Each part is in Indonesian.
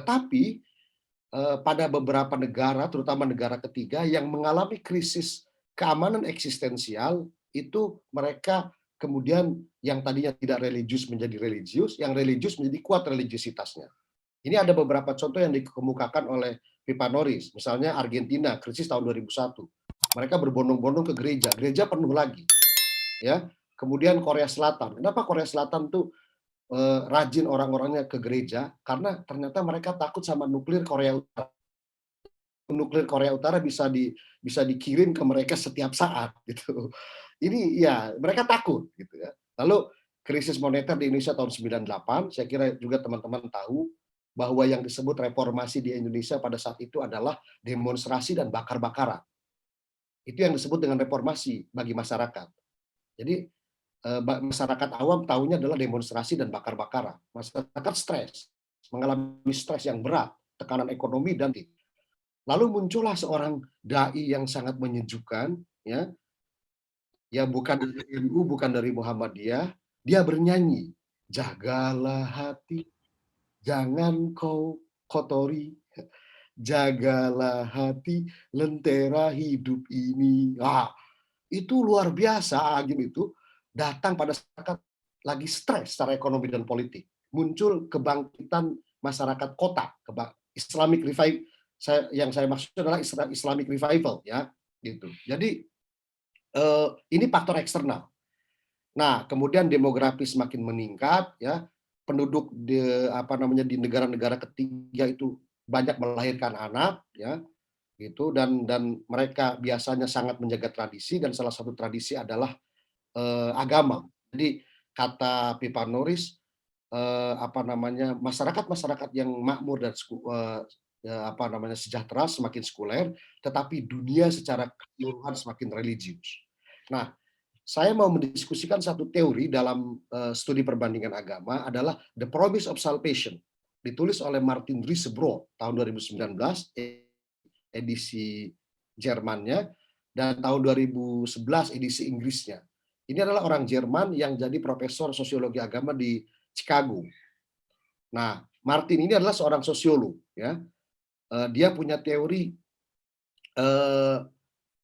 Tetapi pada beberapa negara, terutama negara ketiga yang mengalami krisis keamanan eksistensial, itu mereka kemudian yang tadinya tidak religius menjadi religius, yang religius menjadi kuat religiusitasnya. Ini ada beberapa contoh yang dikemukakan oleh Pipa Norris, misalnya Argentina, krisis tahun 2001. Mereka berbondong-bondong ke gereja, gereja penuh lagi, ya. Kemudian Korea Selatan, kenapa Korea Selatan tuh rajin orang-orangnya ke gereja? Karena ternyata mereka takut sama nuklir Korea Utara. Nuklir Korea Utara bisa dikirim ke mereka setiap saat gitu. Ini ya mereka takut gitu ya. Lalu krisis moneter di Indonesia tahun 98, saya kira juga teman-teman tahu bahwa yang disebut reformasi di Indonesia pada saat itu adalah demonstrasi dan bakar-bakaran. Itu yang disebut dengan reformasi bagi masyarakat. Jadi masyarakat awam tahunya adalah demonstrasi dan bakar-bakaran. Masyarakat stres, mengalami stres yang berat, tekanan ekonomi dan lalu muncullah seorang dai yang sangat menyejukkan, ya, yang bukan dari NU, bukan dari Muhammadiyah, dia bernyanyi, jagalah hati, jangan kau kotori, jagalah hati, lentera hidup ini. Itu luar biasa, Agim itu datang pada saat lagi stres secara ekonomi dan politik. Muncul kebangkitan masyarakat kota, Islamic revival. Yang saya maksud adalah Islamic revival, ya, gitu. Jadi ini faktor eksternal. Nah, kemudian demografi semakin meningkat, ya, penduduk di negara-negara ketiga itu banyak melahirkan anak, ya, gitu, dan mereka biasanya sangat menjaga tradisi dan salah satu tradisi adalah agama. Jadi kata Pipa Norris, masyarakat-masyarakat yang makmur dan sejahtera semakin sekuler, tetapi dunia secara keseluruhan semakin religius. Nah, saya mau mendiskusikan satu teori dalam studi perbandingan agama adalah The Promise of Salvation, ditulis oleh Martin Risebrough tahun 2019, edisi Jermannya, dan tahun 2011 edisi Inggrisnya. Ini adalah orang Jerman yang jadi profesor sosiologi agama di Chicago. Nah, Martin ini adalah seorang sosiolog, ya. Dia punya teori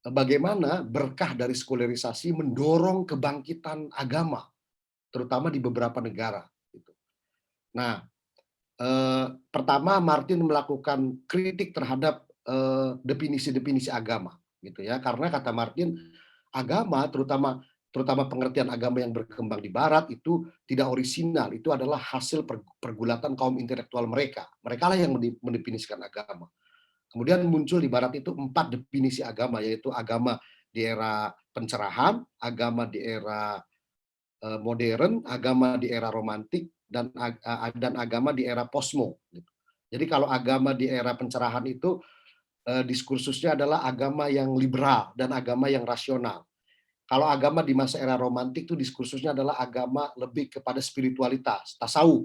bagaimana berkah dari sekularisasi mendorong kebangkitan agama, terutama di beberapa negara. Gitu. Nah, pertama Martin melakukan kritik terhadap definisi-definisi agama, gitu ya. Karena kata Martin, agama terutama pengertian agama yang berkembang di Barat itu tidak orisinal, itu adalah hasil pergulatan kaum intelektual mereka. Mereka lah yang mendefinisikan agama. Kemudian muncul di Barat itu 4 definisi agama, yaitu agama di era pencerahan, agama di era modern, agama di era romantik, dan agama di era posmo. Gitu. Jadi kalau agama di era pencerahan itu diskursusnya adalah agama yang liberal dan agama yang rasional. Kalau agama di masa era romantik itu diskursusnya adalah agama lebih kepada spiritualitas, tasawuf.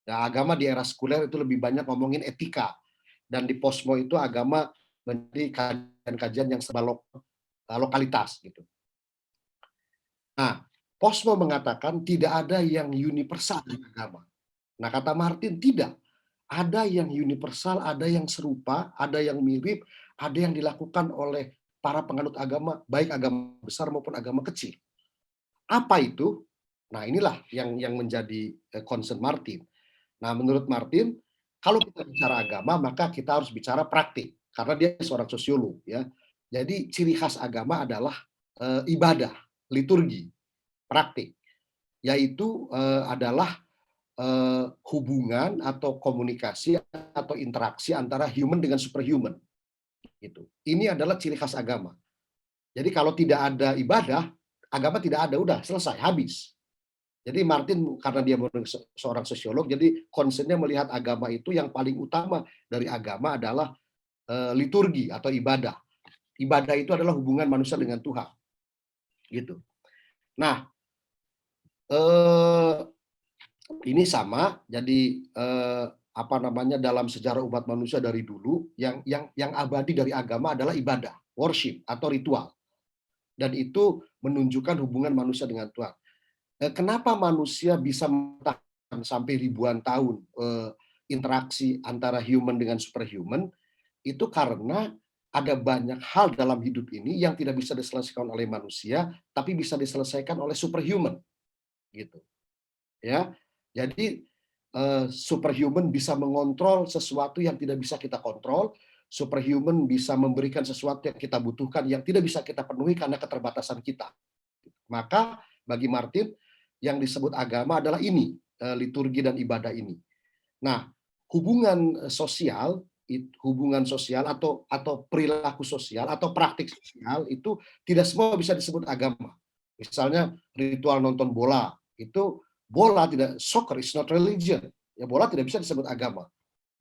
Nah, agama di era sekuler itu lebih banyak ngomongin etika. Dan di posmo itu agama menjadi kajian-kajian yang serba lokalitas gitu. Nah, posmo mengatakan tidak ada yang universal di agama. Nah, kata Martin tidak. Ada yang universal, ada yang serupa, ada yang mirip, ada yang dilakukan oleh para penganut agama, baik agama besar maupun agama kecil. Apa itu? Nah, inilah yang menjadi concern Martin. Nah, menurut Martin, kalau kita bicara agama, maka kita harus bicara praktik, karena dia seorang sosiolog, ya. Jadi ciri khas agama adalah ibadah, liturgi, praktik, yaitu adalah hubungan atau komunikasi atau interaksi antara human dengan superhuman. Gitu. Ini adalah ciri khas agama. Jadi kalau tidak ada ibadah, agama tidak ada, udah selesai, habis. Jadi Martin karena dia seorang sosiolog, jadi concern-nya melihat agama itu yang paling utama dari agama adalah liturgi atau ibadah. Ibadah itu adalah hubungan manusia dengan Tuhan. Gitu. Nah, ini sama. Jadi dalam sejarah umat manusia dari dulu yang abadi dari agama adalah ibadah, worship atau ritual. Dan itu menunjukkan hubungan manusia dengan Tuhan. Kenapa manusia bisa bertahan sampai ribuan tahun interaksi antara human dengan superhuman, itu karena ada banyak hal dalam hidup ini yang tidak bisa diselesaikan oleh manusia, tapi bisa diselesaikan oleh superhuman, gitu. Ya, jadi superhuman bisa mengontrol sesuatu yang tidak bisa kita kontrol, superhuman bisa memberikan sesuatu yang kita butuhkan yang tidak bisa kita penuhi karena keterbatasan kita. Maka bagi Martin yang disebut agama adalah ini, liturgi dan ibadah ini. Nah, hubungan sosial atau perilaku sosial atau praktik sosial itu tidak semua bisa disebut agama. Misalnya ritual nonton bola, itu bola tidak, soccer is not religion. Ya, bola tidak bisa disebut agama.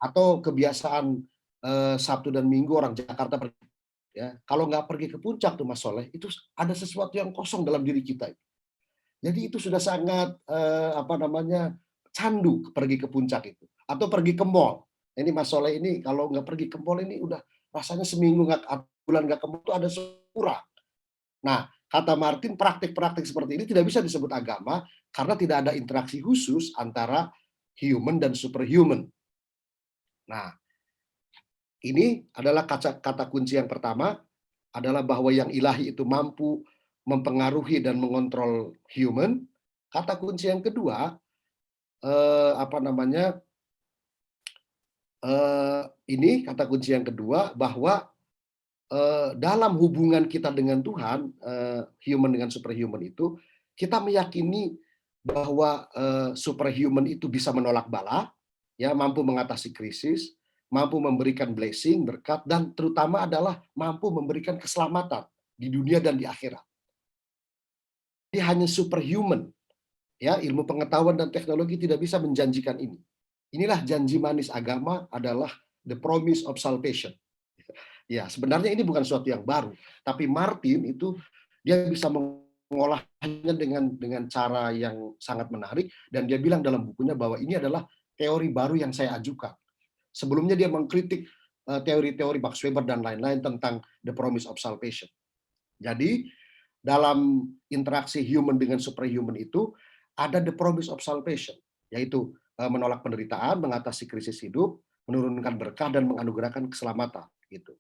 Atau kebiasaan Sabtu dan Minggu orang Jakarta pergi, ya. Kalau nggak pergi ke puncak tuh Mas Soleh, itu ada sesuatu yang kosong dalam diri kita. Jadi itu sudah sangat candu pergi ke puncak itu, atau pergi ke mall. Ini Mas Soleh ini kalau nggak pergi ke mall ini udah rasanya seminggu nggak, bulan nggak ke mall itu ada kurang. Nah, kata Martin, praktik-praktik seperti ini tidak bisa disebut agama karena tidak ada interaksi khusus antara human dan superhuman. Nah, ini adalah kata kunci yang pertama, adalah bahwa yang ilahi itu mampu mempengaruhi dan mengontrol human. Kata kunci yang kedua, ini kata kunci yang kedua bahwa dalam hubungan kita dengan Tuhan, human dengan superhuman itu, kita meyakini bahwa superhuman itu bisa menolak bala, ya, mampu mengatasi krisis, mampu memberikan blessing, berkat, dan terutama adalah mampu memberikan keselamatan di dunia dan di akhirat. Dia hanya superhuman, ya, ilmu pengetahuan dan teknologi tidak bisa menjanjikan ini. Inilah janji manis agama, adalah the promise of salvation. Ya, sebenarnya ini bukan sesuatu yang baru, tapi Martin itu dia bisa mengolahnya dengan cara yang sangat menarik, dan dia bilang dalam bukunya bahwa ini adalah teori baru yang saya ajukan. Sebelumnya dia mengkritik teori-teori Max Weber dan lain-lain tentang the promise of salvation. Jadi dalam interaksi human dengan superhuman itu ada the promise of salvation, yaitu menolak penderitaan, mengatasi krisis hidup, menurunkan berkah, dan menganugerahkan keselamatan. Gitu.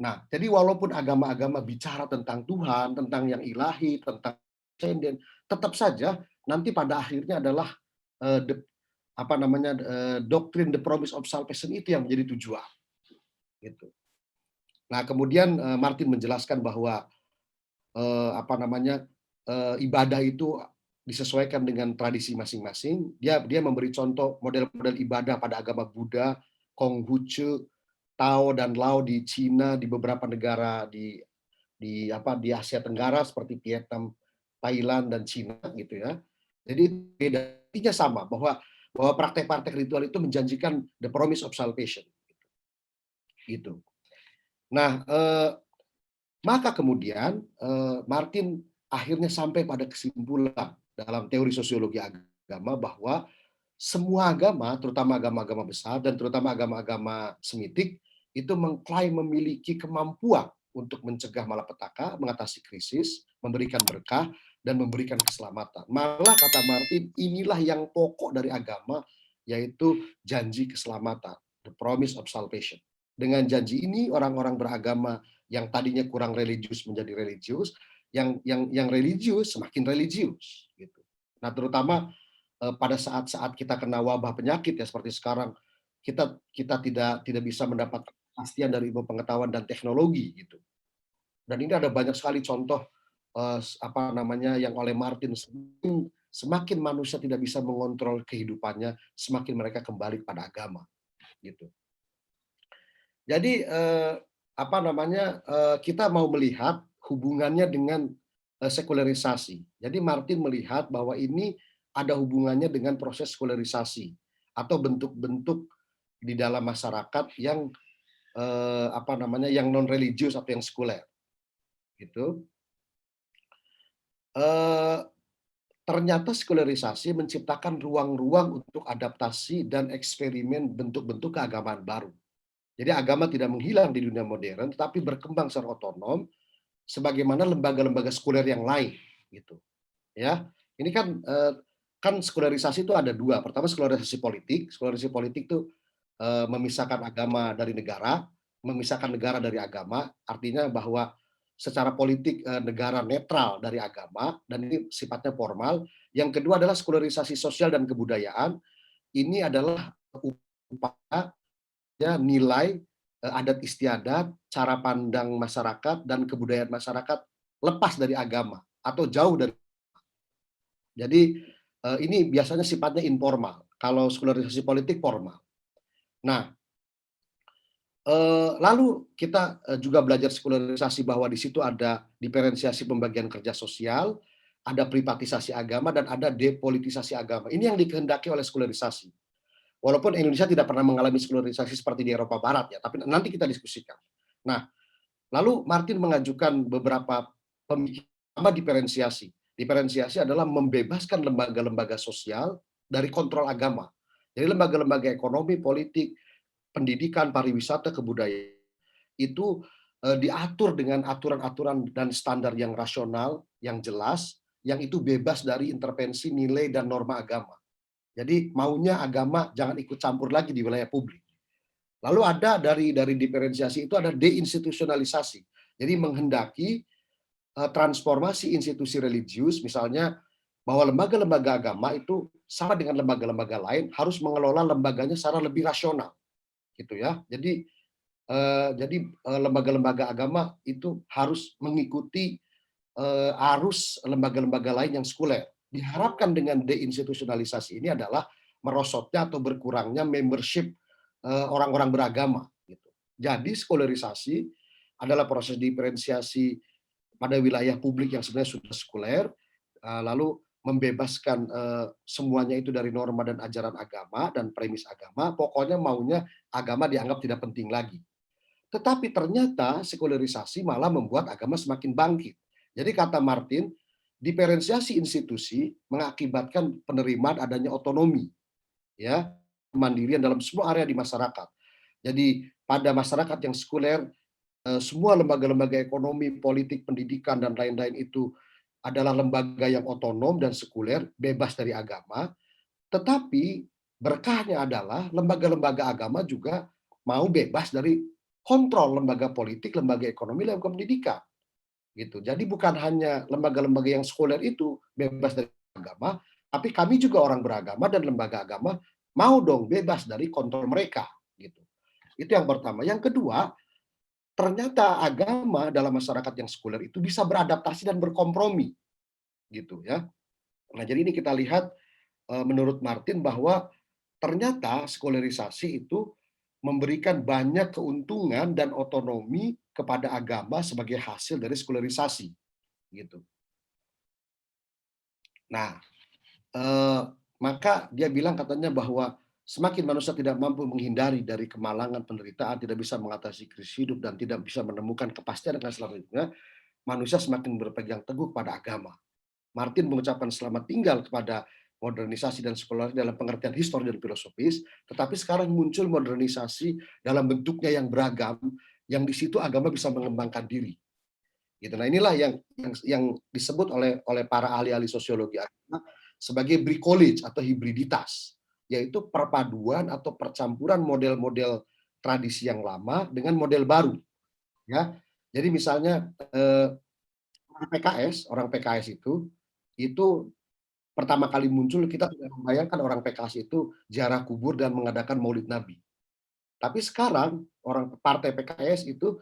Nah, jadi walaupun agama-agama bicara tentang Tuhan, tentang yang ilahi, tentang transenden, tetap saja nanti pada akhirnya adalah doktrin the promise of salvation itu yang menjadi tujuan. Gitu. Nah, kemudian Martin menjelaskan bahwa ibadah itu disesuaikan dengan tradisi masing-masing. Dia memberi contoh model-model ibadah pada agama Buddha, Konghucu, Tao dan Lao di Cina, di beberapa negara di Asia Tenggara seperti Vietnam, Thailand, dan Cina, gitu ya. Jadi bedanya sama, bahwa praktek-praktek ritual itu menjanjikan the promise of salvation. Gitu. Nah, maka kemudian Martin akhirnya sampai pada kesimpulan dalam teori sosiologi agama bahwa semua agama, terutama agama-agama besar dan terutama agama-agama Semitik, itu mengklaim memiliki kemampuan untuk mencegah malapetaka, mengatasi krisis, memberikan berkah, dan memberikan keselamatan. Malah kata Martin, inilah yang pokok dari agama, yaitu janji keselamatan, the promise of salvation. Dengan janji ini, orang-orang beragama yang tadinya kurang religius menjadi religius, yang religius semakin religius. Gitu. Nah, terutama pada saat-saat kita kena wabah penyakit ya seperti sekarang, kita tidak bisa mendapat kepastian dari ilmu pengetahuan dan teknologi gitu. Dan ini ada banyak sekali contoh yang oleh Martin, semakin manusia tidak bisa mengontrol kehidupannya, semakin mereka kembali pada agama gitu. Jadi kita mau melihat hubungannya dengan sekularisasi. Jadi Martin melihat bahwa ini ada hubungannya dengan proses sekularisasi atau bentuk-bentuk di dalam masyarakat yang yang non religius atau yang sekuler. Gitu. Ternyata sekularisasi menciptakan ruang-ruang untuk adaptasi dan eksperimen bentuk-bentuk keagamaan baru. Jadi agama tidak menghilang di dunia modern, tetapi berkembang secara otonom sebagaimana lembaga-lembaga sekuler yang lain, gitu. Ya, ini kan kan sekularisasi itu ada dua. Pertama sekularisasi politik. Sekularisasi politik itu memisahkan agama dari negara, memisahkan negara dari agama. Artinya bahwa secara politik negara netral dari agama dan ini sifatnya formal. Yang kedua adalah sekularisasi sosial dan kebudayaan. Ini adalah upaya nilai adat istiadat, cara pandang masyarakat dan kebudayaan masyarakat lepas dari agama atau jauh dari. Jadi ini biasanya sifatnya informal. Kalau sekularisasi politik formal. Nah, lalu kita juga belajar sekularisasi bahwa di situ ada diferensiasi pembagian kerja sosial, ada privatisasi agama dan ada depolitisasi agama. Ini yang dikehendaki oleh sekularisasi. Walaupun Indonesia tidak pernah mengalami sekularisasi seperti di Eropa Barat ya, tapi nanti kita diskusikan. Nah, lalu Martin mengajukan beberapa pemikiran diferensiasi. Diferensiasi adalah membebaskan lembaga-lembaga sosial dari kontrol agama. Jadi lembaga-lembaga ekonomi, politik, pendidikan, pariwisata, kebudayaan itu diatur dengan aturan-aturan dan standar yang rasional, yang jelas, yang itu bebas dari intervensi nilai dan norma agama. Jadi maunya agama jangan ikut campur lagi di wilayah publik. Lalu ada dari diferensiasi itu ada deinstitusionalisasi. Jadi menghendaki transformasi institusi religius, misalnya bahwa lembaga-lembaga agama itu sama dengan lembaga-lembaga lain harus mengelola lembaganya secara lebih rasional, gitu ya. Jadi lembaga-lembaga agama itu harus mengikuti arus lembaga-lembaga lain yang sekuler. Diharapkan dengan deinstitusionalisasi ini adalah merosotnya atau berkurangnya membership orang-orang beragama. Gitu. Jadi sekularisasi adalah proses diferensiasi pada wilayah publik yang sebenarnya sudah sekuler, lalu membebaskan semuanya itu dari norma dan ajaran agama dan premis agama, pokoknya maunya agama dianggap tidak penting lagi. Tetapi ternyata sekularisasi malah membuat agama semakin bangkit. Jadi kata Martin, diferensiasi institusi mengakibatkan penerimaan adanya otonomi, ya, kemandirian dalam semua area di masyarakat. Jadi pada masyarakat yang sekuler, semua lembaga-lembaga ekonomi, politik, pendidikan dan lain-lain itu adalah lembaga yang otonom dan sekuler, bebas dari agama. Tetapi berkahnya adalah lembaga-lembaga agama juga mau bebas dari kontrol lembaga politik, lembaga ekonomi, lembaga pendidikan. Gitu. Jadi bukan hanya lembaga-lembaga yang sekuler itu bebas dari agama, tapi kami juga orang beragama dan lembaga agama mau dong bebas dari kontrol mereka. Gitu. Itu yang pertama. Yang kedua, ternyata agama dalam masyarakat yang sekuler itu bisa beradaptasi dan berkompromi. Gitu ya. Nah, jadi ini kita lihat menurut Martin bahwa ternyata sekularisasi itu memberikan banyak keuntungan dan otonomi kepada agama sebagai hasil dari sekularisasi, gitu. Nah, maka dia bilang katanya bahwa semakin manusia tidak mampu menghindari dari kemalangan, penderitaan, tidak bisa mengatasi krisis hidup dan tidak bisa menemukan kepastian akan selanjutnya, manusia semakin berpegang teguh pada agama. Martin mengucapkan selamat tinggal kepada modernisasi dan sekularisasi dalam pengertian histori dan filosofis, tetapi sekarang muncul modernisasi dalam bentuknya yang beragam, yang di situ agama bisa mengembangkan diri. Gitu. Nah inilah yang disebut oleh para ahli-ahli sosiologi agama sebagai bricolage atau hibriditas, yaitu perpaduan atau percampuran model-model tradisi yang lama dengan model baru. Ya, jadi misalnya orang PKS itu pertama kali muncul kita tidak membayangkan orang PKS itu ziarah kubur dan mengadakan Maulid Nabi. Tapi sekarang orang partai PKS itu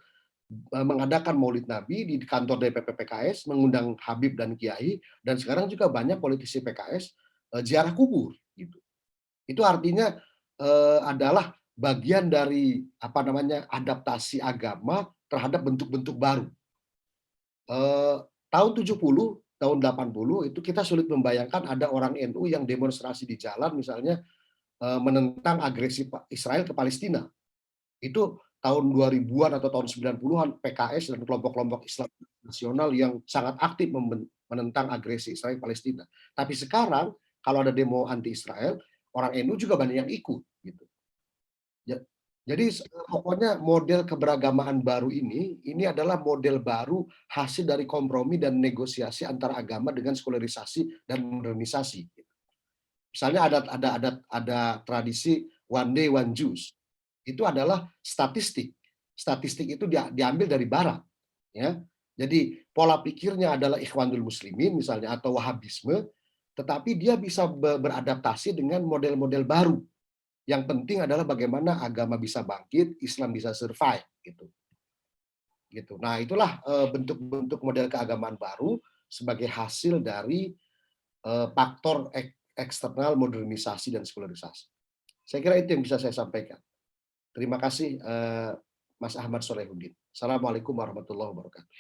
mengadakan Maulid Nabi di kantor DPP PKS, mengundang Habib dan Kiai, dan sekarang juga banyak politisi PKS ziarah kubur. Gitu. Itu artinya adalah bagian dari adaptasi agama terhadap bentuk-bentuk baru. Tahun 70, tahun 80 itu kita sulit membayangkan ada orang NU yang demonstrasi di jalan misalnya menentang agresi Israel ke Palestina. Itu tahun 2000-an atau tahun 90-an PKS dan kelompok-kelompok Islam nasional yang sangat aktif menentang agresi Israel Palestina. Tapi sekarang kalau ada demo anti Israel, orang NU juga banyak yang ikut gitu. Jadi pokoknya model keberagamaan baru ini adalah model baru hasil dari kompromi dan negosiasi antara agama dengan sekularisasi dan modernisasi. Misalnya ada tradisi one day one juice. Itu adalah statistik. Statistik itu diambil dari barat, ya. Jadi pola pikirnya adalah Ikhwanul Muslimin misalnya atau Wahabisme, tetapi dia bisa beradaptasi dengan model-model baru. Yang penting adalah bagaimana agama bisa bangkit, Islam bisa survive gitu. Gitu. Nah, itulah bentuk-bentuk model keagamaan baru sebagai hasil dari faktor eksternal modernisasi dan sekularisasi. Saya kira itu yang bisa saya sampaikan. Terima kasih Mas Ahmad Solehuddin. Assalamualaikum warahmatullahi wabarakatuh.